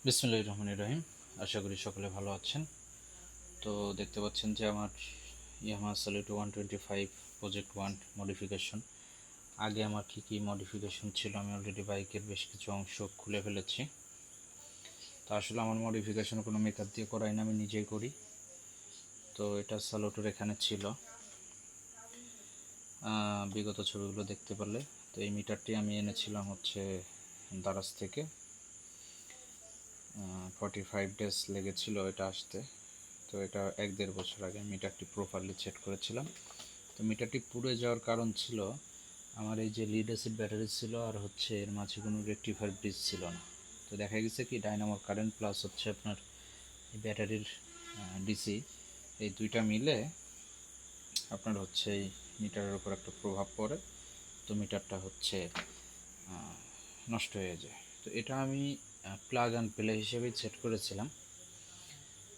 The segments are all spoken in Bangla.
বিসমিল্লাহির রহমানির রহিম। আশা করি সকলে ভালো আছেন। তো দেখতে পাচ্ছেন যে আমার ইয়ামাহা সলিড 125 প্রজেক্ট 1 মডিফিকেশন। আগে আমার কী মডিফিকেশন ছিল আমি অলরেডি বাইকের বেশ কিছু অংশ খুলে ফেলেছি। তো আসলে আমার মডিফিকেশন কোনো মেকআপ দিয়ে করাই না, আমি নিজেই করি। তো এটা সালুটোর এখানে ছিল, বিগত ছবিগুলো দেখতে পারলে। তো এই মিটারটি আমি এনেছিলাম হচ্ছে দারাজ থেকে। 45 ডেজ লেগেছিল এটা আসতে। তো এটা 1-1.5 বছর আগে মিটারটি প্রপারলি সেট করেছিলাম। তো মিটারটি পুড়ে যাওয়ার কারণ ছিল আমার এই যে লিড অ্যাসিড ব্যাটারি ছিল, আর হচ্ছে এর মাঝে কোনো রেকটিফায়ার ব্রিজ ছিল না। তো দেখা গেছে কি ডাইনামোর কারেন্ট প্লাস হচ্ছে আপনার এই ব্যাটারির ডিসি, এই দুইটা মিলে আপনার হচ্ছে এই মিটারের উপর একটা প্রভাব পড়ে। তো মিটারটা হচ্ছে নষ্ট হয়ে যায়। তো এটা আমি প্লাগ অ্যান্ড প্লে হিসেবেই সেট করেছিলাম।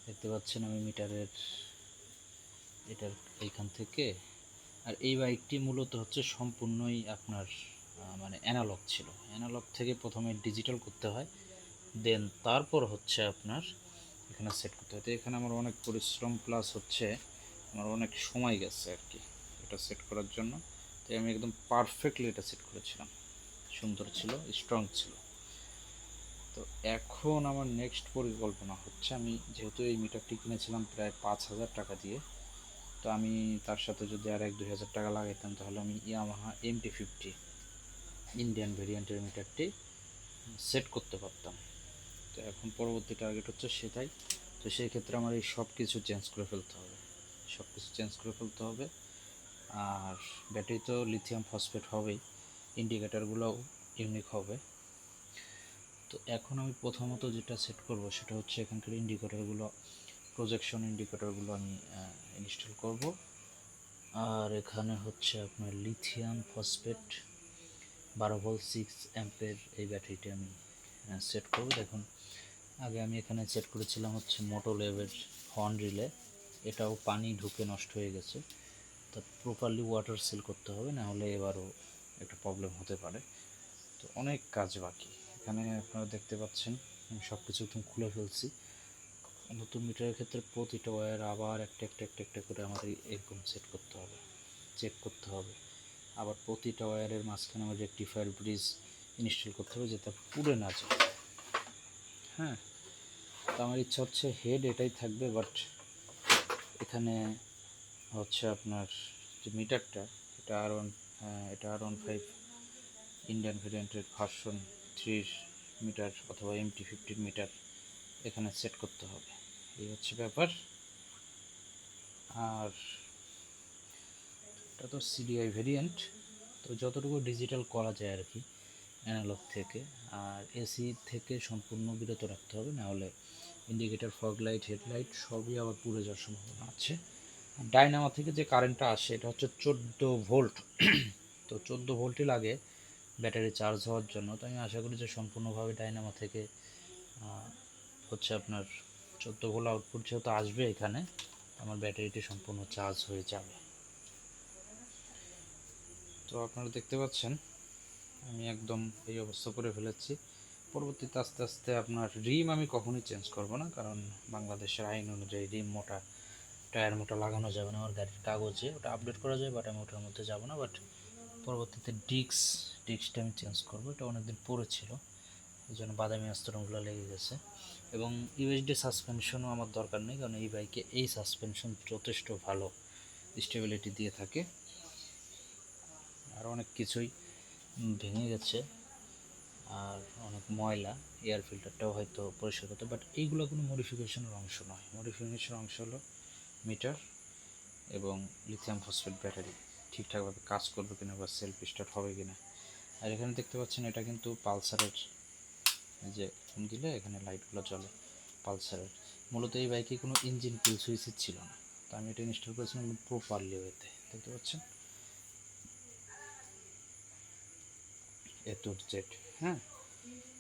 দেখতে পাচ্ছেন আমি মিটারের এটার এইখান থেকে। আর এই বাইকটি মূলত হচ্ছে সম্পূর্ণই আপনার মানে অ্যানালগ ছিল। অ্যানালগ থেকে প্রথমে ডিজিটাল করতে হয়, দেন তারপর হচ্ছে আপনার এখানে সেট করতে হয়। তো এখানে আমার অনেক পরিশ্রম প্লাস হচ্ছে আমার অনেক সময় গেছে আর কি এটা সেট করার জন্য। তাই আমি একদম পারফেক্টলি এটা সেট করেছিলাম, সুন্দর ছিল, স্ট্রং ছিল। তো এখন আমার নেক্সট পরিকল্পনা হচ্ছে, আমি যেহেতু এই মিটারটি কিনেছিলাম প্রায় 5,000 টাকা দিয়ে, তো আমি তার সাথে যদি আর 1-2 হাজার টাকা লাগাইতাম তাহলে আমি ইয়ামাহা MT50 ইন্ডিয়ান ভেরিয়েন্টের মিটারটি সেট করতে পারতাম। তো এখন পরবর্তী টার্গেট হচ্ছে সেটাই। তো সেই ক্ষেত্রে আমার এই সব কিছু চেঞ্জ করে ফেলতে হবে, সব কিছু চেঞ্জ করে ফেলতে হবে। আর ব্যাটারি তো লিথিয়াম ফসফেট হবেই, ইন্ডিকেটারগুলোও ইউনিক হবে। তো এখন আমি প্রথমত যেটা সেট করব সেটা হচ্ছে এখানকার ইন্ডিকেটারগুলো, প্রজেকশন ইন্ডিকেটারগুলো আমি ইনস্টল করব। আর এখানে হচ্ছে আপনার লিথিয়াম ফসফেট 12 ভোল্ট 6 অ্যাম্পের এই ব্যাটারিটি আমি সেট করব। দেখুন আগে আমি এখানে সেট করেছিলাম হচ্ছে মোটো লেভের হর্ন রিলে, এটাও পানি ঢুকে নষ্ট হয়ে গেছে। তা প্রপারলি ওয়াটার সিল করতে হবে, না হলে এবারও একটা প্রবলেম হতে পারে। তো অনেক কাজ বাকি এখানে, আপনারা দেখতে পাচ্ছেন আমি সব কিছু একদম খুলে ফেলছি। নতুন মিটারের ক্ষেত্রে প্রতিটা ওয়্যার আবার একটা একটা একটা একটা করে আমাদের এরকম সেট করতে হবে, চেক করতে হবে। আবার প্রতিটা ওয়্যারের মাঝখানে আমার রেকটিফায়ার ব্রিজ ইনস্টল করতে হবে যাতে পুড়ে না যায়। হ্যাঁ, তো আমার ইচ্ছা হচ্ছে হেড এটাই থাকবে, বাট এখানে হচ্ছে আপনার যে মিটারটা এটা R15 ইন্ডিয়ান ভেরিয়েন্টের ভার্সন 3 মিটার অথবা MT50 মিটার এখানে সেট করতে হবে, এই হচ্ছে ব্যাপার। আর এটা তো CDI ভেরিয়েন্ট, তো যতটুকু ডিজিটাল করা যায় আর কি অ্যানালগ থেকে। আর এসি থেকে সম্পূর্ণ বিরত রাখতে হবে, নাহলে ইন্ডিকেটার, ফগ লাইট, হেডলাইট সবই আবার পুড়ে যাওয়ার সম্ভাবনা আছে। ডাইনামো থেকে যে কারেন্টটা আসে এটা হচ্ছে 14 ভোল্ট। তো 14 ভোল্টই লাগে ব্যাটারি চার্জ হওয়ার জন্য। তো আমি আশা করি যে সম্পূর্ণভাবে ডাইনামো থেকে হচ্ছে আপনার 14 ভোল্ট আউটপুট যেহেতু আসবে এখানে, আমার ব্যাটারিটি সম্পূর্ণ চার্জ হয়ে যাবে। তো আপনারা দেখতে পাচ্ছেন আমি একদম এই অবস্থা করে ফেলেছি। পরবর্তীতে আস্তে আস্তে আপনার রিম আমি কখনোই চেঞ্জ করব না, কারণ বাংলাদেশের আইন অনুযায়ী রিম মোটা, টায়ার মোটা লাগানো যাবে না। আমার গাড়ির কাগজে ওটা আপডেট করা যায়, বাট আমি ওটার মধ্যে যাব না। বাট পরবর্তীতে ডিস্কটা আমি চেঞ্জ করব, এটা অনেকদিন পরে ছিল, এই জন্য বাদামি আস্তরণগুলো লেগে গেছে। এবং ইউএসডি সাসপেনশনও আমার দরকার নেই, কারণ এই বাইকে এই সাসপেনশন যথেষ্ট ভালো স্টেবিলিটি দিয়ে থাকে। আর অনেক কিছুই ভেঙে গেছে, আর অনেক ময়লা, এয়ার ফিল্টারটাও হয়তো পরিষ্কার করতে, বাট এইগুলো কোনো মডিফিকেশনের অংশ নয়। মডিফিকেশনের অংশ হলো মিটার এবং লিথিয়াম ফসফেট ব্যাটারি ঠিকঠাকভাবে কাজ করবে কিনা বা সেলফ স্টার্ট হবে কিনা। আর এখানে দেখতে পাচ্ছেন এটা কিন্তু পালসারের, যে দিলে এখানে লাইটগুলো জ্বলে পালসারের। মূলত এই বাইকে কোনো ইঞ্জিন কিল সুইচ ছিল না, তো আমি এটা ইনস্টল করেছিলাম প্রপারলি ওয়েতে। দেখতে পাচ্ছেন A to Z। হ্যাঁ,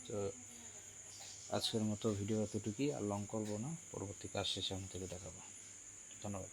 তো আজকের মতো ভিডিও এতটুকুই, আর লং করবো না, পরবর্তী কাজ শেষে আমি থেকে দেখাবো। ধন্যবাদ।